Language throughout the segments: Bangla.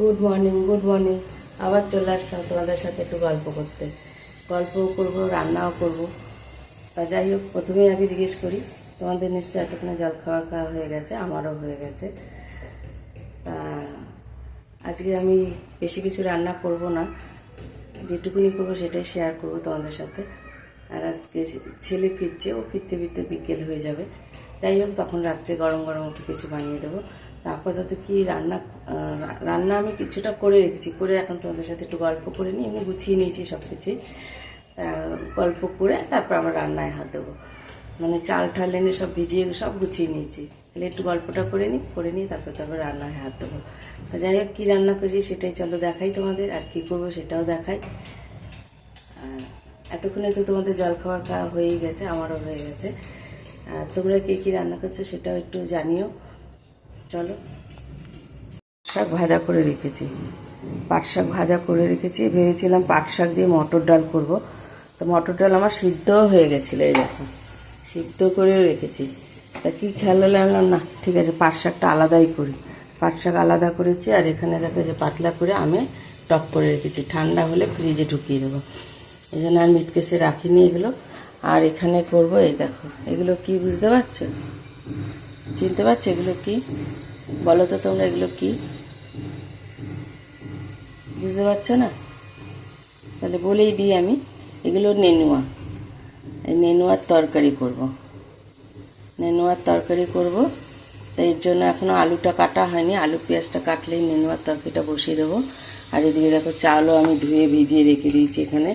Good morning. আবার চলে আসলাম তোমাদের সাথে একটু গল্প করতে। গল্পও করব, রান্নাও করব। তা যাই হোক, প্রথমেই আগে জিজ্ঞেস করি, তোমাদের নিশ্চয়ই এতক্ষণে জল খাওয়া হয়ে গেছে, আমারও হয়ে গেছে। তা আজকে আমি বেশি কিছু রান্না করব না, যেটুকুনি করবো সেটাই শেয়ার করব তোমাদের সাথে। আর আজকে ছেলে ফিরছে, ও ফিরতে ফিরতে বিকেল হয়ে যাবে। যাই হোক, তখন রাত্রে গরম গরম ওকে কিছু বানিয়ে দেবো। তা আপাতত কি রান্না আমি কিছুটা করে রেখেছি, করে এখন তোমাদের সাথে একটু গল্প করে নিই। আমি গুছিয়ে নিয়েছি সব কিছুই, গল্প করে তারপর আবার রান্নায় হাত দেবো। মানে চাল ঠাল এনে সব ভিজিয়ে সব গুছিয়ে নিয়েছি, তাহলে একটু গল্পটা করে নিই তারপর রান্নায় হাত দেবো। তা যাই হোক, কী রান্না করেছি সেটাই চলো দেখাই তোমাদের, আর কী করবো সেটাও দেখাই। আর এতক্ষণে তো তোমাদের জল খাওয়া হয়েই গেছে, আমারও হয়ে গেছে। আর তোমরা কে কী রান্না করছো সেটাও একটু জানিও। চলো, শাক ভাজা করে রেখেছি, পাট শাক ভাজা করে রেখেছি। ভেবেছিলাম পাট শাক দিয়ে মটর ডাল করব, তো মটর ডাল আমার সিদ্ধও হয়ে গেছিলো, এই দেখো সিদ্ধ করেও রেখেছি। তা কী খেয়াল লাগলাম, না ঠিক আছে পাট শাকটা আলাদাই করি। পাট শাক আলাদা করেছি, আর এখানে দেখো যে পাতলা করে আমি টক করে রেখেছি, ঠান্ডা হলে ফ্রিজে ঢুকিয়ে দেবো। এই জন্য আর মিটকেসে রাখিনি এগুলো। আর এখানে করব, এই দেখো এগুলো কি বুঝতে পারছো, চিনতে পারছো এগুলো কি? বলো তো তোমরা এগুলো কি বুঝতে পারছো না? তাহলে বলেই দিই আমি, এগুলো নেনুয়া। এই নেনুয়ার তরকারি করব, তাই এর জন্য এখনও আলুটা কাটা হয়নি। আলু পেঁয়াজটা কাটলেই নেনুয়ার তরকারিটা বসিয়ে দেবো। আর এদিকে দেখো চালও আমি ধুয়ে ভিজিয়ে রেখে দিয়েছি, এখানে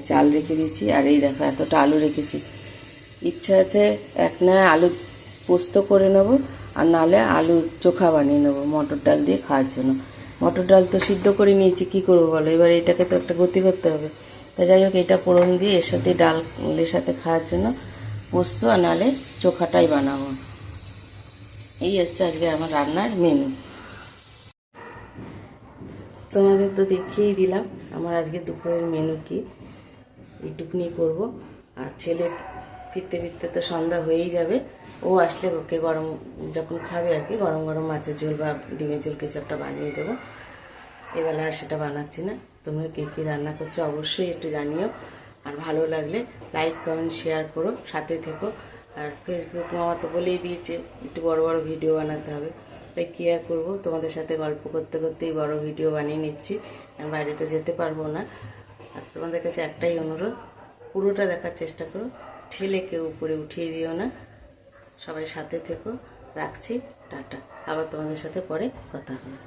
চাল রেখে দিয়েছি। আর এই দেখো এতটা আলু রেখেছি। ইচ্ছা আছে এক না আলু পোস্ত করে নেবো, আর নাহলে আলুর চোখা বানিয়ে নেবো মটর ডাল দিয়ে খাওয়ার জন্য। মটর ডাল তো সিদ্ধ করে নিয়েছি, কী করবো বলো, এবার এটাকে তো একটা গতি করতে হবে। তা যাই হোক, এটা পোড়ন দিয়ে এর সাথে ডালের সাথে খাওয়ার জন্য পোস্ত আর নাহলে চোখাটাই বানাবো। এই হচ্ছে আজকে আমার রান্নার মেনু। তোমাদের তো দেখিয়েই দিলাম আমার আজকে দুপুরের মেনু কি, এইটুকুনি করব। আর ছেলে ফিরতে ফিরতে তো সন্ধ্যা হয়েই যাবে, ও আসলে ওকে গরম যখন খাবে আর কি, গরম গরম মাছের ঝোল বা ডিমের ঝোল কিছু একটা বানিয়ে দেবো। এবেলা আর সেটা বানাচ্ছি না। তোমরা কে কী রান্না করছো অবশ্যই একটু জানিও। আর ভালো লাগলে লাইক কমেন্ট শেয়ার করো, সাথে থেকো। আর ফেসবুক মামা তো বলেই দিয়েছে একটু বড় বড় ভিডিও বানাতে হবে, তাই কী আর করবো, তোমাদের সাথে গল্প করতে করতেই বড় ভিডিও বানিয়ে নিচ্ছি। আমি বাইরে তো যেতে পারবো না। আর তোমাদের কাছে একটাই অনুরোধ, পুরোটা দেখার চেষ্টা করো, ঠেলে কেউ উপরে উঠিয়ে দিও না। সবাই সাথে থেকো, রাখছি, টাটা। আবার তোমাদের সাথে পরে কথা হবে।